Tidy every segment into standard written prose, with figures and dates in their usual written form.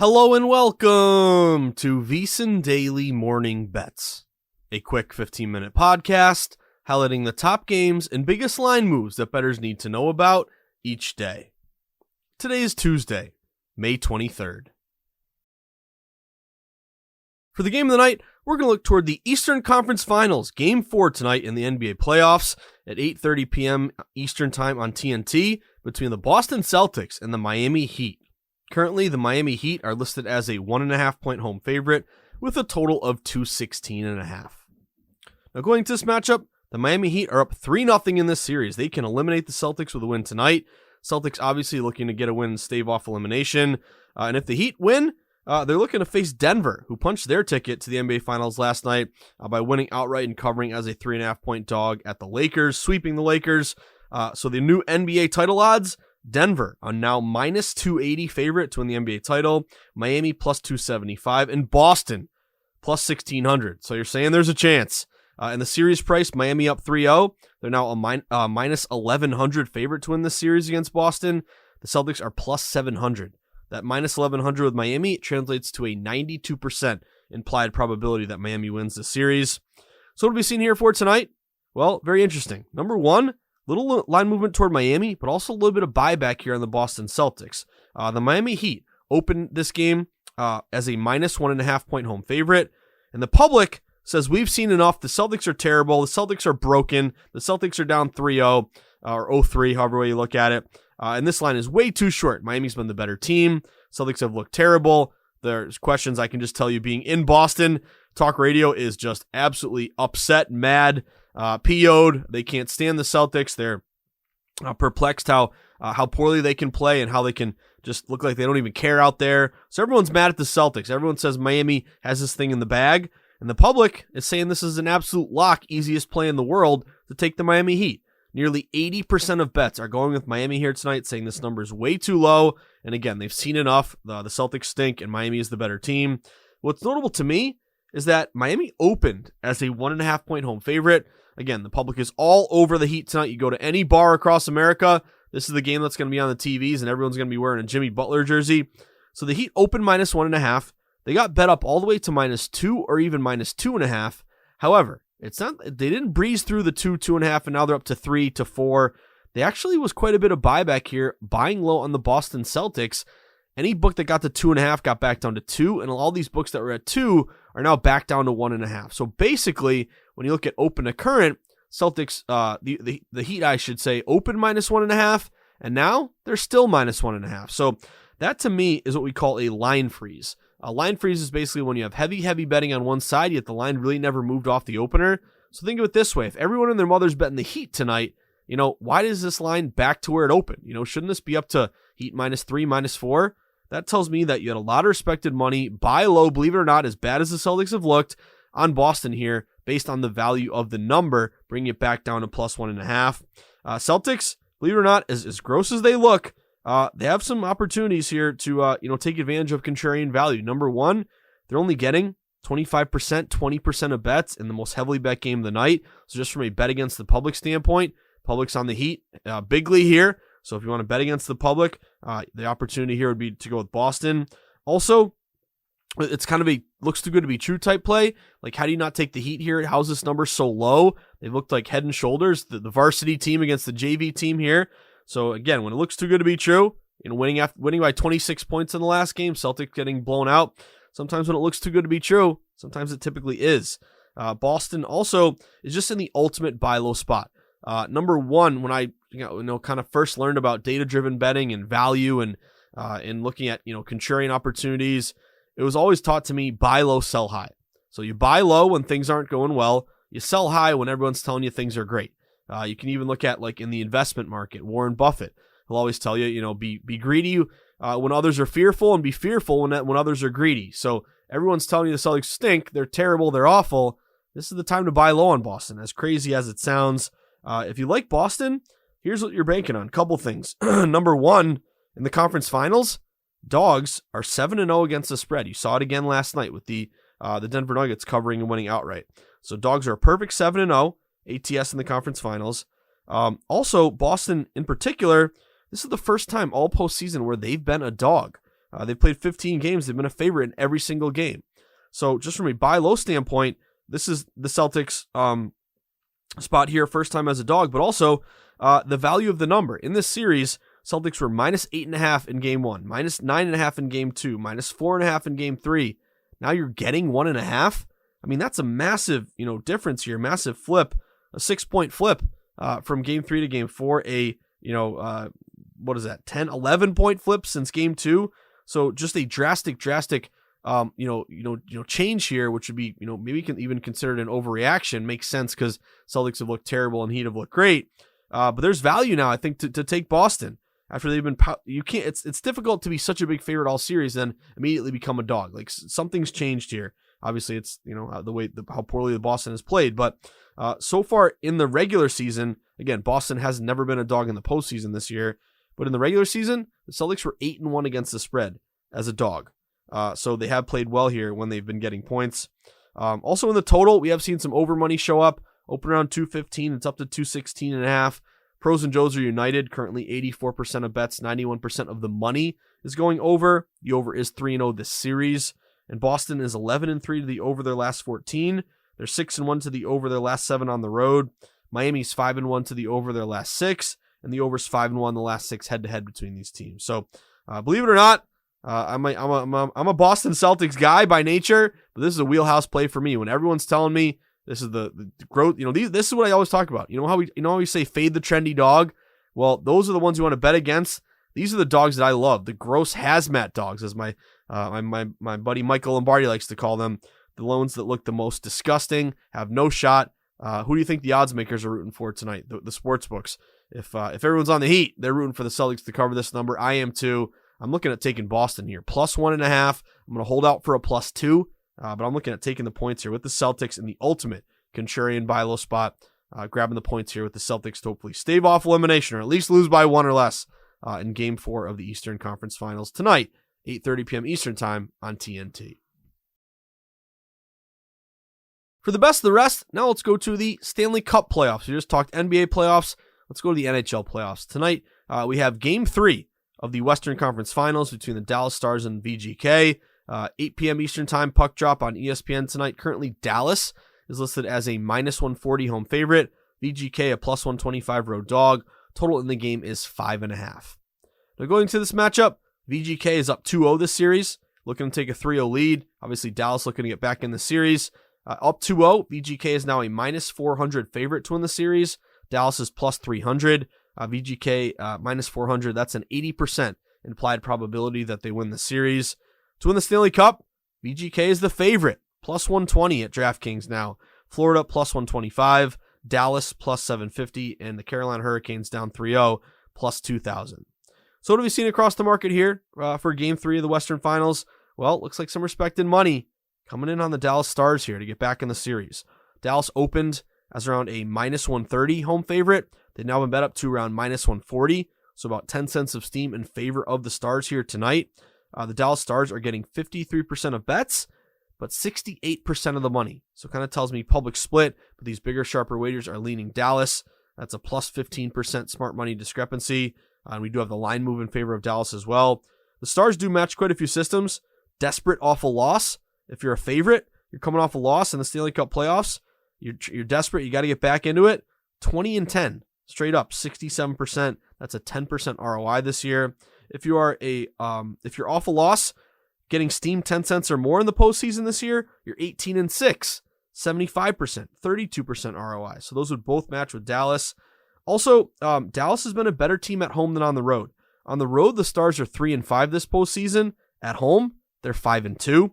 Hello and welcome to VSiN Daily Morning Bets, a quick 15-minute podcast highlighting the top games and biggest line moves that bettors need to know about each day. Today is Tuesday, May 23rd. For the game of the night, we're going to look toward the Eastern Conference Finals, Game 4 tonight in the NBA playoffs at 8:30 p.m. Eastern Time on TNT between the Boston Celtics and the Miami Heat. Currently, the Miami Heat are listed as a 1.5-point home favorite with a total of 216.5. Now going into this matchup, the Miami Heat are up 3-0 in this series. They can eliminate the Celtics with a win tonight. Celtics obviously looking to get a win and stave off elimination. And if the Heat win, they're looking to face Denver, who punched their ticket to the NBA Finals last night by winning outright and covering as a 3.5-point dog at the Lakers, sweeping the Lakers. So the new NBA title odds, Denver, a now minus 280 favorite to win the NBA title, Miami plus 275, and Boston plus 1,600. So you're saying there's a chance. In the series price, Miami up 3-0. They're now a minus 1,100 favorite to win this series against Boston. The Celtics are plus 700. That minus 1,100 with Miami translates to a 92% implied probability that Miami wins the series. So what have we seen here for tonight? Well, very interesting. Number one, little line movement toward Miami, but also a little bit of buyback here on the Boston Celtics. The Miami Heat opened this game as a minus 1.5-point home favorite, and the public says we've seen enough. The Celtics are terrible. The Celtics are broken. The Celtics are down 3-0 or 0-3, however way you look at it. And this line is way too short. Miami's been the better team. Celtics have looked terrible. There's questions I can just tell you being in Boston. Talk radio is just absolutely upset, mad, PO'd. They can't stand the Celtics. They're perplexed how poorly they can play and how they can just look like they don't even care out there. So everyone's mad at the Celtics. Everyone says Miami has this thing in the bag. And the public is saying this is an absolute lock, easiest play in the world to take the Miami Heat. Nearly 80% of bets are going with Miami here tonight, saying this number is way too low. And again, they've seen enough. The Celtics stink, and Miami is the better team. What's notable to me is that Miami opened as a 1.5-point home favorite. Again, the public is all over the Heat tonight. You go to any bar across America, this is the game that's going to be on the TVs, and everyone's going to be wearing a Jimmy Butler jersey. So the Heat opened minus 1.5. They got bet up all the way to minus 2 or even minus 2.5. However, it's not. They didn't breeze through the 2.5, and now they're up to 3 to 4. They actually was quite a bit of buyback here, buying low on the Boston Celtics. Any book that got to 2.5 got back down to 2, and all these books that were at 2 are now back down to 1.5. So basically, when you look at open to current, Celtics, the Heat, I should say, open minus 1.5, and now they're still minus 1.5. So that to me is what we call a line freeze. A line freeze is basically when you have heavy betting on one side, yet the line really never moved off the opener. So think of it this way. If everyone and their mother's betting the Heat tonight, why is this line back to where it opened? Shouldn't this be up to Heat minus 3, minus 4? That tells me that you had a lot of respected money, buy low, believe it or not, as bad as the Celtics have looked on Boston here, based on the value of the number, bringing it back down to plus 1.5. Celtics, believe it or not, as gross as they look, they have some opportunities here to take advantage of contrarian value. Number one, they're only getting 25%, 20% of bets in the most heavily bet game of the night. So just from a bet against the public standpoint, public's on the Heat bigly here. So if you want to bet against the public, the opportunity here would be to go with Boston. Also, it's kind of a looks too good to be true type play. Like, how do you not take the Heat here? How's this number so low? They looked like head and shoulders, the varsity team against the JV team here. So again, when it looks too good to be true, winning by 26 points in the last game, Celtics getting blown out. Sometimes when it looks too good to be true, sometimes it typically is. Boston also is just in the ultimate buy low spot. Number one, when I kind of first learned about data-driven betting and value and looking at contrarian opportunities, it was always taught to me buy low, sell high. So you buy low when things aren't going well. You sell high when everyone's telling you things are great. You can even look at, like, in the investment market, Warren Buffett. He'll always tell you, be greedy when others are fearful, and be fearful when others are greedy. So everyone's telling you the Celtics stink, they're terrible, they're awful. This is the time to buy low on Boston, as crazy as it sounds. If you like Boston, here's what you're banking on. Couple things. Number one, in the conference finals, dogs are 7-0 against the spread. You saw it again last night with the Denver Nuggets covering and winning outright. So dogs are a perfect 7-0 ATS in the conference finals. Also, Boston in particular, this is the first time all postseason where they've been a dog. They've played 15 games. They've been a favorite in every single game. So just from a buy low standpoint, this is the Celtics spot here, first time as a dog, but also the value of the number. In this series, Celtics were minus 8.5 in game 1, minus 9.5 in game 2, minus 4.5 in game 3. Now you're getting 1.5. I mean, that's a massive, difference here, massive flip, a 6-point flip from game 3 to game 4, what is that, 10, 11-point flip since game 2. So just a drastic, change here, which would be, maybe can even considered an overreaction. Makes sense because Celtics have looked terrible and Heat have looked great. But there's value now, I think, to take Boston after they've been. You can't. It's difficult to be such a big favorite all series then immediately become a dog. Like something's changed here. Obviously, it's how poorly the Boston has played. But so far in the regular season, again, Boston has never been a dog in the postseason this year. But in the regular season, the Celtics were 8-1 against the spread as a dog. So they have played well here when they've been getting points. Also in the total, we have seen some over money show up. Open around 215. It's up to 216.5. Pros and Joes are united. Currently 84% of bets, 91% of the money is going over. The over is 3-0 this series. And Boston is 11-3 to the over their last 14. They're 6-1 to the over their last 7 on the road. Miami's 5-1 to the over their last 6. And the over's 5-1 the last 6 head-to-head between these teams. So believe it or not, I'm a Boston Celtics guy by nature, but this is a wheelhouse play for me. When everyone's telling me this is the growth, this is what I always talk about. You know how we say fade the trendy dog? Well, those are the ones you want to bet against. These are the dogs that I love, the gross hazmat dogs, as my buddy Michael Lombardi likes to call them. The ones that look the most disgusting, have no shot. Who do you think the odds makers are rooting for tonight? The sports books. If everyone's on the Heat, they're rooting for the Celtics to cover this number. I am too. I'm looking at taking Boston here. Plus 1.5. I'm going to hold out for a plus 2. But I'm looking at taking the points here with the Celtics in the ultimate contrarian buy low spot. Grabbing the points here with the Celtics to hopefully stave off elimination or at least lose by 1 or less in Game 4 of the Eastern Conference Finals tonight, 8:30 p.m. Eastern Time on TNT. For the best of the rest, now let's go to the Stanley Cup playoffs. We just talked NBA playoffs. Let's go to the NHL playoffs. Tonight, we have Game 3 of the Western Conference Finals between the Dallas Stars and VGK. 8 p.m. Eastern Time puck drop on ESPN tonight. Currently, Dallas is listed as a minus 140 home favorite. VGK a plus 125 road dog. Total in the game is 5.5. Now going to this matchup, VGK is up 2-0 this series, looking to take a 3-0 lead. Obviously, Dallas looking to get back in the series. Up 2-0, VGK is now a minus 400 favorite to win the series. Dallas is plus 300. VGK minus 400. That's an 80% implied probability that they win the series. To win the Stanley Cup, VGK is the favorite, plus 120 at DraftKings now. Florida plus 125, Dallas plus 750, and the Carolina Hurricanes down 3-0, plus 2,000. So what have we seen across the market here for Game 3 of the Western Finals? Well, it looks like some respected money coming in on the Dallas Stars here to get back in the series. Dallas opened as around a minus 130 home favorite. They've now been bet up to around minus 140, so about 10 cents of steam in favor of the Stars here tonight. The Dallas Stars are getting 53% of bets, but 68% of the money. So it kind of tells me public split, but these bigger, sharper wagers are leaning Dallas. That's a plus 15% smart money discrepancy. And we do have the line move in favor of Dallas as well. The Stars do match quite a few systems. Desperate off a loss. If you're a favorite, you're coming off a loss in the Stanley Cup playoffs. You're desperate. You got to get back into it. 20-10, straight up, 67%. That's a 10% ROI this year. If you are if you're off a loss, getting steam 10 cents or more in the postseason this year, you're 18-6, 75%, 32% ROI. So those would both match with Dallas. Also, Dallas has been a better team at home than on the road. On the road, the Stars are 3-5 this postseason. At home, they're 5-2.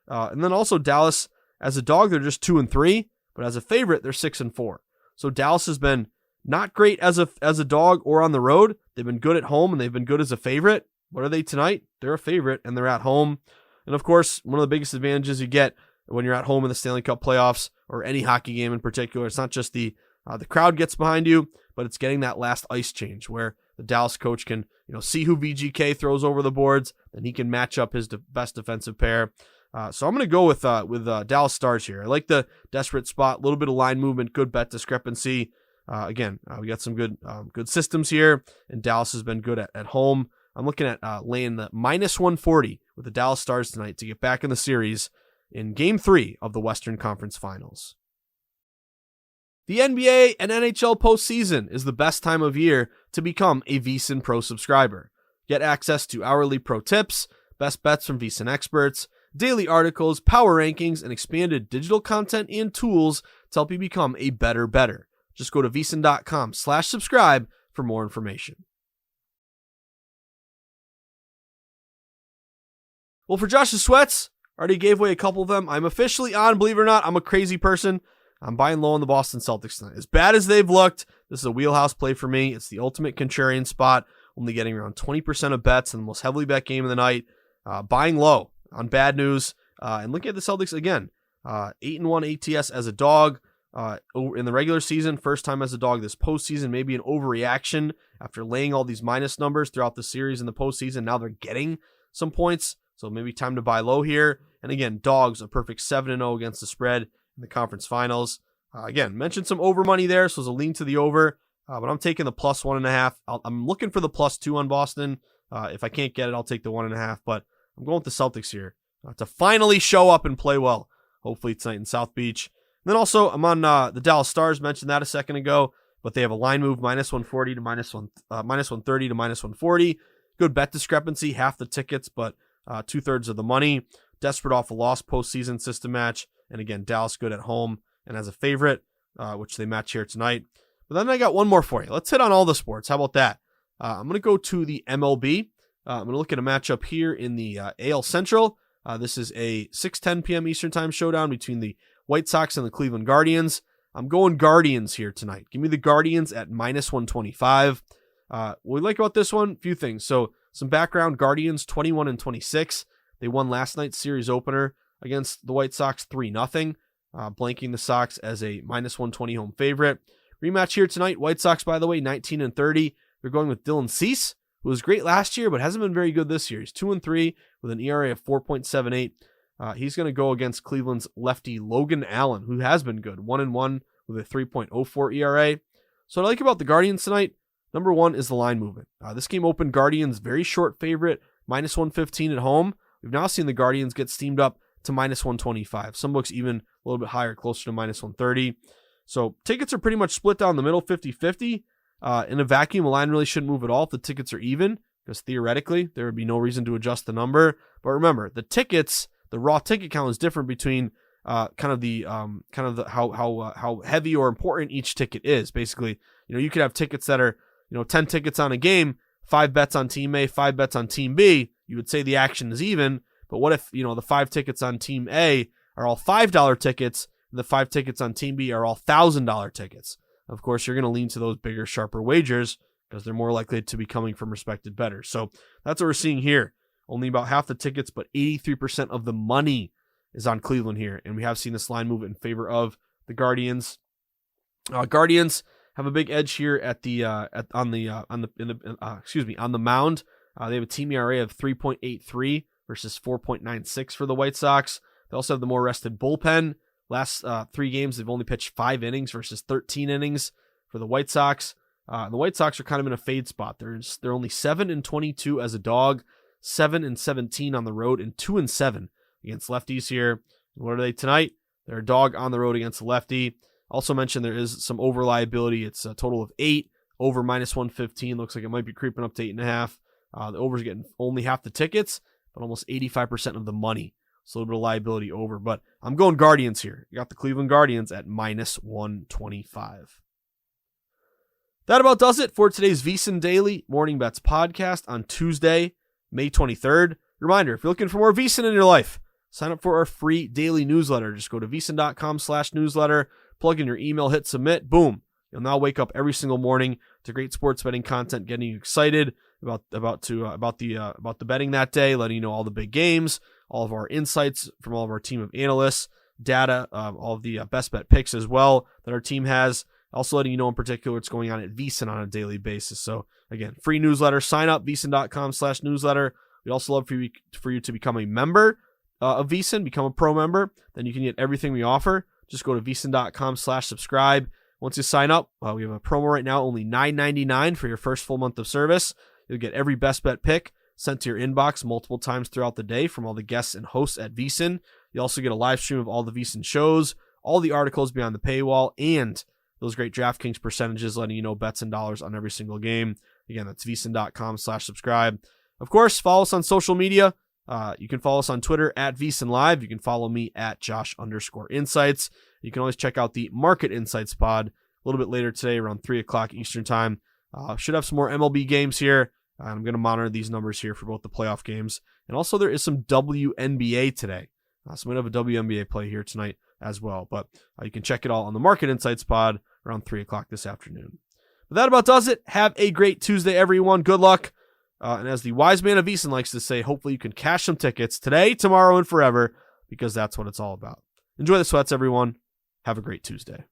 And then also Dallas, as a dog, they're just 2-3, but as a favorite, they're 6-4. So Dallas has been not great as a dog or on the road. They've been good at home, and they've been good as a favorite. What are they tonight? They're a favorite, and they're at home. And of course, one of the biggest advantages you get when you're at home in the Stanley Cup playoffs, or any hockey game in particular, it's not just the crowd gets behind you, but it's getting that last ice change where the Dallas coach can see who VGK throws over the boards, and he can match up his best defensive pair. So I'm going to go with Dallas Stars here. I like the desperate spot, a little bit of line movement, good bet discrepancy. Again, we got some good systems here, and Dallas has been good at home. I'm looking at laying the minus 140 with the Dallas Stars tonight to get back in the series in Game 3 of the Western Conference Finals. The NBA and NHL postseason is the best time of year to become a VSiN Pro subscriber. Get access to hourly pro tips, best bets from VSiN experts, daily articles, power rankings, and expanded digital content and tools to help you become a better. Just go to VSiN.com/subscribe for more information. Well, for Josh's sweats, already gave away a couple of them. I'm officially on, believe it or not. I'm a crazy person. I'm buying low on the Boston Celtics tonight. As bad as they've looked, this is a wheelhouse play for me. It's the ultimate contrarian spot. Only getting around 20% of bets in the most heavily bet game of the night. Buying low on bad news. And looking at the Celtics again. 8-1 ATS as a dog in the regular season. First time as a dog this postseason. Maybe an overreaction after laying all these minus numbers throughout the series in the postseason. Now they're getting some points. So maybe time to buy low here. And again, dogs, a perfect 7-0 against the spread in the conference finals. Again, mentioned some over money there, so it's a lean to the over. But I'm taking the plus 1.5. I'm looking for the plus 2 on Boston. If I can't get it, I'll take the 1.5. But I'm going with the Celtics here to finally show up and play well. Hopefully tonight in South Beach. And then also, I'm on the Dallas Stars. Mentioned that a second ago. But they have a line move, minus 140 to minus 130 to minus 140. Good bet discrepancy, half the tickets, but 2/3 of the money. Desperate off a loss postseason system match. And again, Dallas good at home and as a favorite, which they match here tonight. But then I got one more for you. Let's hit on all the sports. How about that? I'm going to go to the MLB. I'm going to look at a matchup here in the AL Central. This is a 6:10 p.m. Eastern Time showdown between the White Sox and the Cleveland Guardians. I'm going Guardians here tonight. Give me the Guardians at minus 125. What we like about this one, a few things. So some background, Guardians 21-26. They won last night's series opener against the White Sox 3-0, blanking the Sox as a minus 120 home favorite. Rematch here tonight. White Sox, by the way, 19-30. They're going with Dylan Cease, who was great last year, but hasn't been very good this year. He's 2-3 with an ERA of 4.78. He's going to go against Cleveland's lefty Logan Allen, who has been good, 1-1 with a 3.04 ERA. So what I like about the Guardians tonight, number one is the line movement. This game opened Guardians very short favorite, minus 115 at home. We've now seen the Guardians get steamed up to minus 125. Some books even a little bit higher, closer to minus 130. So tickets are pretty much split down the middle, 50-50. In a vacuum, a line really shouldn't move at all if the tickets are even, because theoretically there would be no reason to adjust the number. But remember, the tickets, the raw ticket count is different between how heavy or important each ticket is. Basically, you could have tickets that are 10 tickets on a game, 5 bets on team A, 5 bets on team B. You would say the action is even. But what if the 5 tickets on team A are all $5 tickets, and the 5 tickets on team B are all $1,000 tickets? Of course, you're going to lean to those bigger, sharper wagers because they're more likely to be coming from respected bettors. So that's what we're seeing here. Only about half the tickets, but 83% of the money is on Cleveland here, and we have seen this line move in favor of the Guardians. Guardians have a big edge here on the mound. They have a team ERA of 3.83 versus 4.96 for the White Sox. They also have the more rested bullpen. Last 3 games, they've only pitched 5 innings versus 13 innings for the White Sox. The White Sox are kind of in a fade spot. They're only 7-22 as a dog, 7-17 on the road, and 2-7 against lefties here. What are they tonight? They're a dog on the road against a lefty. Also mentioned there is some over liability. It's a total of 8, over minus 115. Looks like it might be creeping up to 8.5. The over's getting only half the tickets, but almost 85% of the money. So a little bit of liability over, but I'm going Guardians here. You got the Cleveland Guardians at minus 125. That about does it for today's VSiN Daily Morning Bets podcast on Tuesday, May 23rd. Reminder, if you're looking for more VSiN in your life, sign up for our free daily newsletter. Just go to VSiN.com/newsletter, plug in your email, hit submit, boom. You'll now wake up every single morning to great sports betting content, getting you excited about the betting that day, letting you know all the big games, all of our insights from all of our team of analysts, data, all of the best bet picks as well that our team has. Also letting you know in particular what's going on at VSiN on a daily basis. So again, free newsletter. Sign up, VSiN.com/newsletter. We'd also love for you to become a member of VSiN, become a pro member. Then you can get everything we offer. Just go to VSiN.com/subscribe. Once you sign up, we have a promo right now, only $9.99 for your first full month of service. You'll get every best bet pick sent to your inbox multiple times throughout the day from all the guests and hosts at VSiN. You also get a live stream of all the VSiN shows, all the articles behind the paywall, and those great DraftKings percentages letting you know bets and dollars on every single game. Again, that's VSiN.com/subscribe. Of course, follow us on social media. You can follow us on Twitter at VSiN Live. You can follow me at Josh_Insights. You can always check out the Market Insights pod a little bit later today around 3 o'clock Eastern time. Should have some more MLB games here. I'm going to monitor these numbers here for both the playoff games. And also there is some WNBA today. So I'm going to have a WNBA play here tonight as well. But you can check it all on the Market Insights pod around 3 o'clock this afternoon. But that about does it. Have a great Tuesday, everyone. Good luck. And as the wise man of VSiN likes to say, hopefully you can cash some tickets today, tomorrow, and forever, because that's what it's all about. Enjoy the sweats, everyone. Have a great Tuesday.